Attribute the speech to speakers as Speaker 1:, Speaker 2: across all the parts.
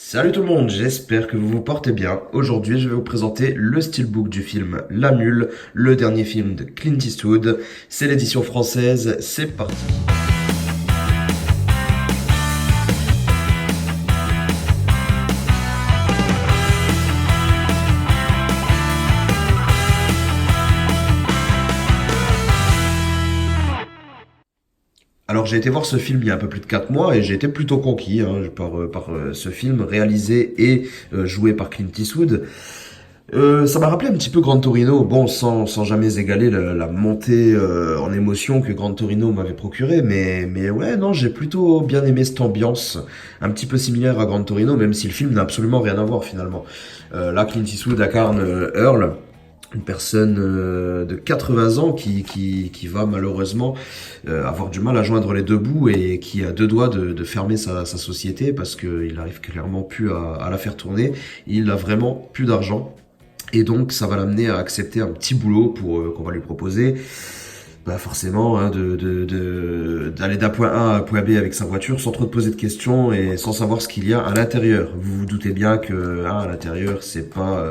Speaker 1: Salut tout le monde, j'espère que vous vous portez bien. Aujourd'hui, je vais vous présenter le steelbook du film La Mule, le dernier film de Clint Eastwood. C'est l'édition française, c'est parti. Alors j'ai été voir ce film il y a un peu plus de 4 mois et j'ai été plutôt conquis par ce film réalisé et joué par Clint Eastwood. Ça m'a rappelé un petit peu Gran Torino, bon sans jamais égaler la montée en émotion que Gran Torino m'avait procuré, mais ouais non j'ai plutôt bien aimé cette ambiance un petit peu similaire à Gran Torino, même si le film n'a absolument rien à voir finalement. Là Clint Eastwood incarne Earl, une personne de 80 ans qui va malheureusement avoir du mal à joindre les deux bouts et qui a deux doigts de fermer sa société parce qu'il n'arrive clairement plus à la faire tourner. Il a vraiment plus d'argent. Et donc ça va l'amener à accepter un petit boulot pour qu'on va lui proposer. Bah forcément, hein, d'aller d'un point A à un point B avec sa voiture sans trop te poser de questions et sans savoir ce qu'il y a à l'intérieur. Vous vous doutez bien que à l'intérieur, c'est pas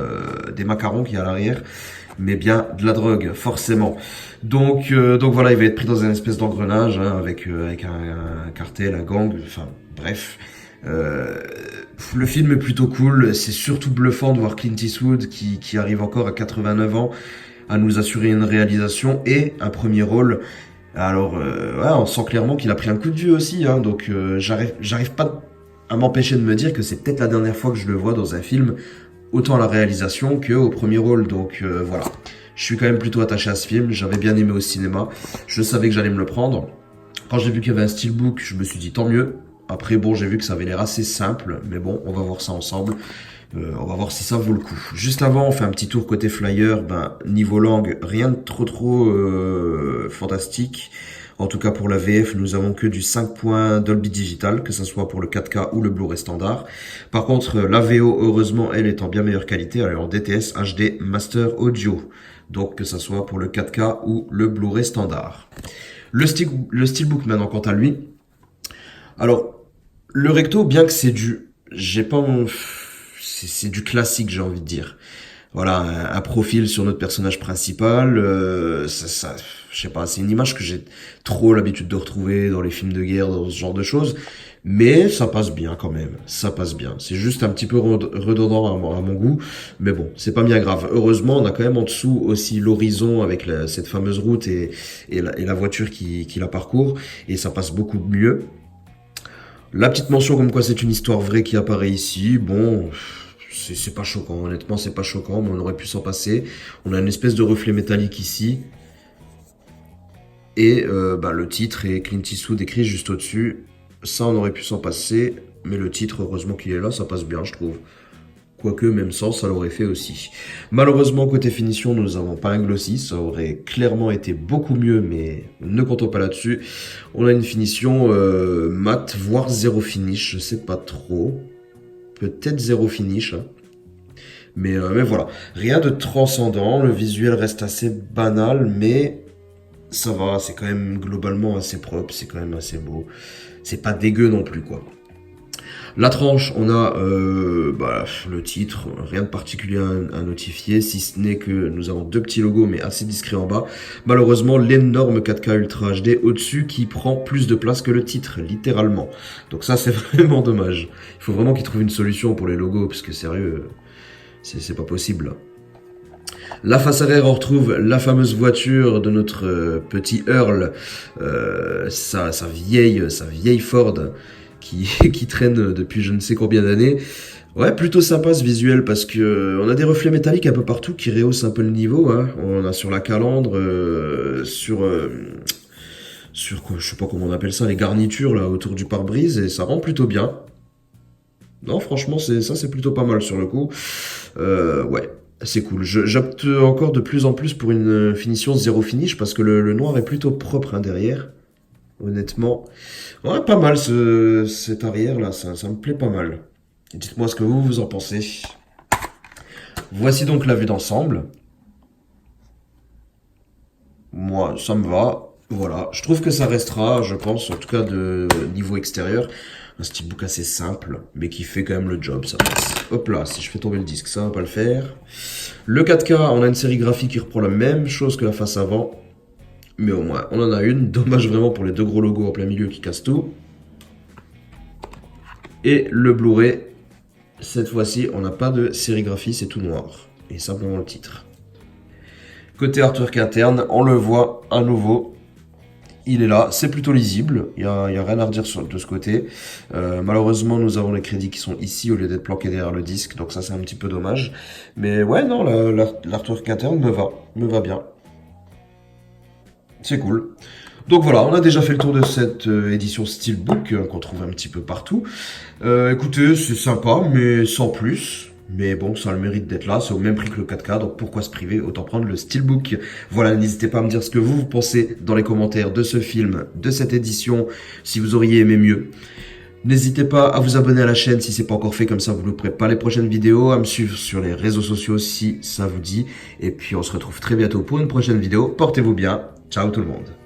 Speaker 1: des macarons qu'il y a à l'arrière, mais bien de la drogue, forcément. Donc voilà, il va être pris dans une espèce d'engrenage hein, avec un cartel, un gang, enfin bref. Euh, le film est plutôt cool, c'est surtout bluffant de voir Clint Eastwood qui arrive encore à 89 ans à nous assurer une réalisation et un premier rôle. Alors, ouais, on sent clairement qu'il a pris un coup de vieux aussi, hein, donc j'arrive pas à m'empêcher de me dire que c'est peut-être la dernière fois que je le vois dans un film, autant à la réalisation que au premier rôle, donc voilà. Je suis quand même plutôt attaché à ce film, j'avais bien aimé au cinéma, je savais que j'allais me le prendre. Quand j'ai vu qu'il y avait un steelbook, je me suis dit tant mieux. Après bon, j'ai vu que ça avait l'air assez simple, mais bon, on va voir ça ensemble. On va voir si ça vaut le coup. Juste avant, on fait un petit tour côté flyer. Ben, niveau langue, rien de trop fantastique. En tout cas pour la VF, nous avons que du 5 points Dolby Digital, que ce soit pour le 4K ou le Blu-ray standard. Par contre, la VO, heureusement, elle est en bien meilleure qualité. Elle est en DTS HD Master Audio. Donc que ce soit pour le 4K ou le Blu-ray standard. Le Steelbook maintenant, quant à lui. Alors, le recto, bien que j'ai pas c'est du classique, j'ai envie de dire. Voilà, un profil sur notre personnage principal, je sais pas, c'est une image que j'ai trop l'habitude de retrouver dans les films de guerre, dans ce genre de choses, mais ça passe bien quand même, ça passe bien. C'est juste un petit peu redondant à mon goût, mais bon, c'est pas bien grave. Heureusement, on a quand même en dessous aussi l'horizon avec cette fameuse route et la voiture qui la parcourt, et ça passe beaucoup mieux. La petite mention comme quoi c'est une histoire vraie qui apparaît ici, bon, c'est pas choquant, honnêtement c'est pas choquant, mais on aurait pu s'en passer. On a une espèce de reflet métallique ici, et bah, le titre est Clint Eastwood écrit juste au-dessus. Ça on aurait pu s'en passer, mais le titre, heureusement qu'il est là, ça passe bien je trouve. Quoique, même sans, ça l'aurait fait aussi. Malheureusement, côté finition, nous n'avons pas un glossy. Ça aurait clairement été beaucoup mieux, mais ne comptons pas là-dessus. On a une finition mat, voire zéro finish. Je sais pas trop. Peut-être zéro finish. Hein. Mais voilà. Rien de transcendant. Le visuel reste assez banal, mais ça va. C'est quand même globalement assez propre. C'est quand même assez beau. C'est pas dégueu non plus, quoi. La tranche, on a bah, le titre, rien de particulier à notifier, si ce n'est que nous avons deux petits logos mais assez discrets en bas. Malheureusement, l'énorme 4K Ultra HD au-dessus qui prend plus de place que le titre, littéralement. Donc ça, c'est vraiment dommage. Il faut vraiment qu'ils trouvent une solution pour les logos, parce que sérieux, c'est pas possible. La face arrière, on retrouve la fameuse voiture de notre petit Earl, sa vieille Ford, qui traîne depuis je ne sais combien d'années. Ouais, plutôt sympa ce visuel parce que on a des reflets métalliques un peu partout qui rehaussent un peu le niveau. Hein. On a sur la calandre, sur quoi, je sais pas comment on appelle ça, les garnitures là autour du pare-brise et ça rend plutôt bien. Non, franchement, c'est plutôt pas mal sur le coup. Ouais. C'est cool. J'opte encore de plus en plus pour une finition zéro finish parce que le noir est plutôt propre hein, derrière. Honnêtement, ouais, pas mal cet arrière là, ça me plaît pas mal. Dites-moi ce que vous en pensez. Voici donc la vue d'ensemble. Moi, ça me va. Voilà, je trouve que ça restera, je pense, en tout cas de niveau extérieur, Un steelbook assez simple, mais qui fait quand même le job, ça passe. Hop là, si je fais tomber le disque, ça va pas le faire. Le 4K, on a une sérigraphie qui reprend la même chose que la face avant. Mais au moins, on en a une. Dommage vraiment pour les deux gros logos en plein milieu qui cassent tout. Et le Blu-ray, cette fois-ci, on n'a pas de sérigraphie, c'est tout noir. Et simplement le titre. Côté artwork interne, on le voit à nouveau. Il est là, c'est plutôt lisible, il y a rien à redire de ce côté. Malheureusement, nous avons les crédits qui sont ici au lieu d'être planqués derrière le disque, donc ça c'est un petit peu dommage. Mais ouais, non, l'artwork interne me va bien. C'est cool. Donc voilà, on a déjà fait le tour de cette édition Steelbook qu'on trouve un petit peu partout. Écoutez, c'est sympa, mais sans plus. Mais bon, ça a le mérite d'être là, c'est au même prix que le 4K, donc pourquoi se priver, autant prendre le Steelbook. Voilà, n'hésitez pas à me dire ce que vous pensez dans les commentaires de ce film, de cette édition, si vous auriez aimé mieux. N'hésitez pas à vous abonner à la chaîne si c'est pas encore fait, comme ça vous ne louperez pas les prochaines vidéos, à me suivre sur les réseaux sociaux si ça vous dit. Et puis on se retrouve très bientôt pour une prochaine vidéo, portez-vous bien, ciao tout le monde.